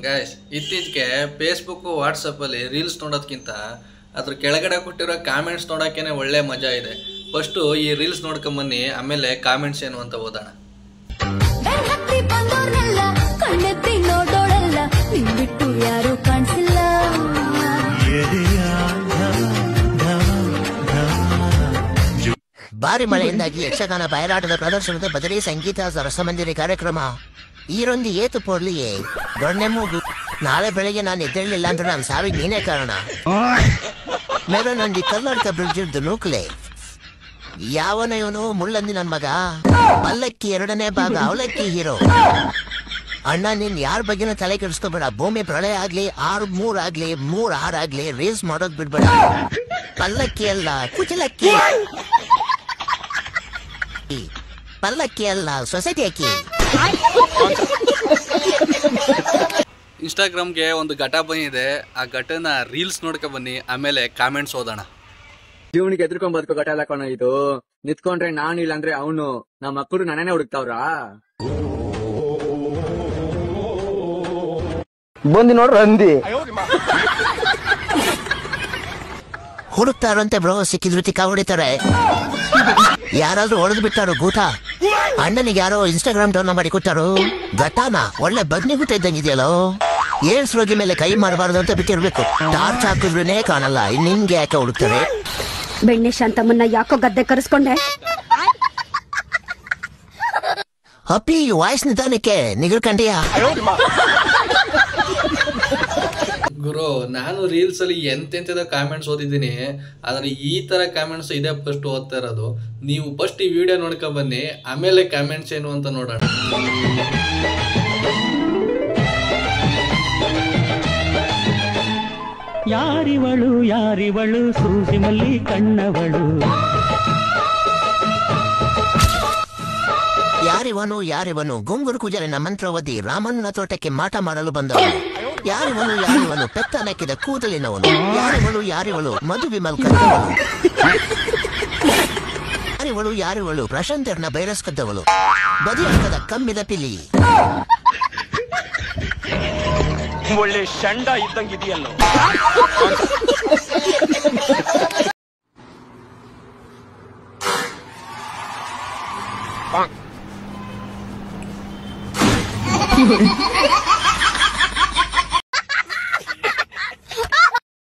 Guys, ಇತ್ತೀಚೆಗೆ Facebook WhatsApp ಅಲ್ಲಿ reels ನೋಡೋದಕ್ಕಿಂತ ಅದ್ರ ಕೆಳಗಡೆ ಕೊಟ್ಟಿರೋ ಕಾಮೆಂಟ್ಸ್ ನೋಡೋಕ್ಕೇನೆ ಒಳ್ಳೆ ಮಜಾ ಇದೆ. ಫಸ್ಟು ಈ ರೀಲ್ಸ್ ನೋಡ್ಕೊಂಬನ್ನಿ, ಆಮೇಲೆ ಕಾಮೆಂಟ್ಸ್ ಏನು ಅಂತ ಓದೋಣ. ಭಾರಿ ಮಳೆಯಿಂದಾಗಿ ಯಕ್ಷಗಾನ ಬಯಲಾಟದ ಪ್ರದರ್ಶನದ ಬದಲಿ ಸಂಗೀತ ರಸಮಂದಿರ ಕಾರ್ಯಕ್ರಮ ಈರೊಂದು ಏತು ಪೋಡ್ಲಿಯೇ ದೊಣ್ಣೆ ಮೂಗು. ನಾಳೆ ಬೆಳಿಗ್ಗೆ ನಾನು ಎದ್ದೇಳಲಿಲ್ಲ ಅಂದ್ರೆ ನಾನು ಸಾವಿಗೆ ನೀನೇ ಕಾರಣ. ಮೇಲೆ ನಂದಿ ಕರ್ನಾಟಕ ಬ್ರಿಡ್ಜ್ ಇರ್ದು ನೂಕ್ಲೆ ಯಾವನ ಇವನು ಮುಳ್ಳಂದಿ ನನ್ ಮಗ. ಪಲ್ಲಕ್ಕಿ 2ನೇ ಭಾಗ ಅವಲಕ್ಕಿ ಹೀರೋ. ಅಣ್ಣ ನೀನ್ ಯಾರ ಬಗ್ಗೆನ ತಲೆ ಕೆಡಿಸ್ಕೋಬೇಡ. ಭೂಮಿ ಪ್ರಳಯ ಆಗ್ಲಿ 6-3 ಆಗ್ಲಿ 3-6 ಆಗ್ಲಿ ರೇಸ್ ಮಾಡೋದ್ ಬಿಡ್ಬೇಡ. ಪಲ್ಲಕ್ಕಿ ಅಲ್ಲ ಕುಚಲಕ್ಕಿ, ಪಲ್ಲಕ್ಕಿ ಅಲ್ಲ ಸೊಸೈಟಿ ಅಕ್ಕಿ. ಇನ್ಸ್ಟಾಗ್ರಾಮ್ಗೆ ಒಂದು ಘಟ ಬಂದಿದೆ, ಆ ಘಟನ ರೀಲ್ಸ್ ನೋಡ್ಕೊ ಬನ್ನಿ, ಆಮೇಲೆ ಕಾಮೆಂಟ್ಸ್ ಓದೋಣ. ಜೀವನಿಗೆ ಎದ್ರುಕೊಂಡ್ ಬದುಕೋ ಘಟ ಎಲ್ಲ ಕಣ ಇದು. ನಿತ್ಕೊಂಡ್ರೆ ನಾನು ಇಲ್ಲ ಅಂದ್ರೆ ಅವನು, ನಮ್ಮ ಮಕ್ಕಳು ನನ್ನೇ ಹುಡುಕ್ತಾವ್ರ. ಬಂದಿ ನೋಡ್ರ ಅಂದಿ ಹುಡುಕ್ತಾರಂತೆ ಬ್ರೋ. ಸಿಕ್ಕಿದ್ರು ತಿಕ್ಕ ಹೊಡಿತಾರೆ. ಯಾರಾದ್ರೂ ಹೊಡೆದು ಬಿಟ್ಟಾರು ಭೂತ. ಅಣ್ಣನಿಗೆ ಯಾರೋ ಇನ್ಸ್ಟಾಗ್ರಾಮ್ ಡೌನ್ ಮಾಡಿ ಕೊಟ್ಟಾರು. ಘಟನಾ ಒಳ್ಳೆ ಬಗ್ನಿಗುಟ್ಟ ಇದ್ದಂಗಿದೆಯಲ್ಲೋ. ಏಳ್ಸ್ ರೋಗಿ ಮೇಲೆ ಕೈ ಮಾಡಬಾರ್ದು ಅಂತ ಬಿಟ್ಟಿರ್ಬೇಕು. ಟಾರ್ಚ್ ಹಾಕಿದ್ರೇನೆ ಕಾಣಲ್ಲ, ನಿನ್ಗೆ ಯಾಕೆ ಹುಡುಕ್ತಾರೆ? ಬೆಣ್ಣೆ ಶಾಂತಮ್ಮನ್ನ ಯಾಕೋ ಗದ್ದೆ ಕರೆಸ್ಕೊಂಡೆ? ಅಪ್ಪಿ ವಾಯ್ಸ್ ನಿಧಾನಕ್ಕೆ ನಿಗರ್ಕಂಡಿಯ ಗುರು, ನಾನು ರೀಲ್ಸ್ ಅಲ್ಲಿ ಎಂತೆಂತದ ಕಾಮೆಂಟ್ಸ್ ಓದಿದ್ದೀನಿ, ಆದ್ರೆ ಈ ತರ ಕಾಮೆಂಟ್ಸ್ ಇದೇ ಫಸ್ಟ್ ಓದ್ತಾ ಇರೋದು. ನೀವು ಫಸ್ಟ್ ಈ ವಿಡಿಯೋ ನೋಡ್ಕೊ ಬನ್ನಿ, ಆಮೇಲೆ ಕಾಮೆಂಟ್ಸ್ ಏನು ಅಂತ ನೋಡೋಣ. ಯಾರಿವಳು ಯಾರಿವಳು ಸೂಸಿ ಮಲ್ಲಿ ಕಣ್ಣವಳು. ಯಾರಿವನು ಯಾರಿವನು ಗುಂಗುರು ಕುಜರನ ಮಂತ್ರವದಿ ರಾಮನ ತೋಟಕ್ಕೆ ಮಾಟ ಮಾಡಲು ಬಂದವನು. ಯಾರಿವನು ಯಾರಿವನು ಪೆತ್ತನಕ್ಕಿದ ಕೂದಲಿನವನು. ಯಾರಿವಳು ಯಾರಿವಳು ಮಧು ವಿಮಲ್ ಕದ್ದವಳು. ಯಾರಿವಳು ಯಾರಿವಳು ಪ್ರಶಾಂತರ್ನ ಬೈರಸ್ ಕದ್ದವಳು. ಬದಿಯಂಕದ ಕಮ್ಮಿದ ಪಿಲಿ. ಒಳ್ಳೆ ಶಂಡ ಇದ್ದಂಗಿದೆಯಲ್ಲೋ.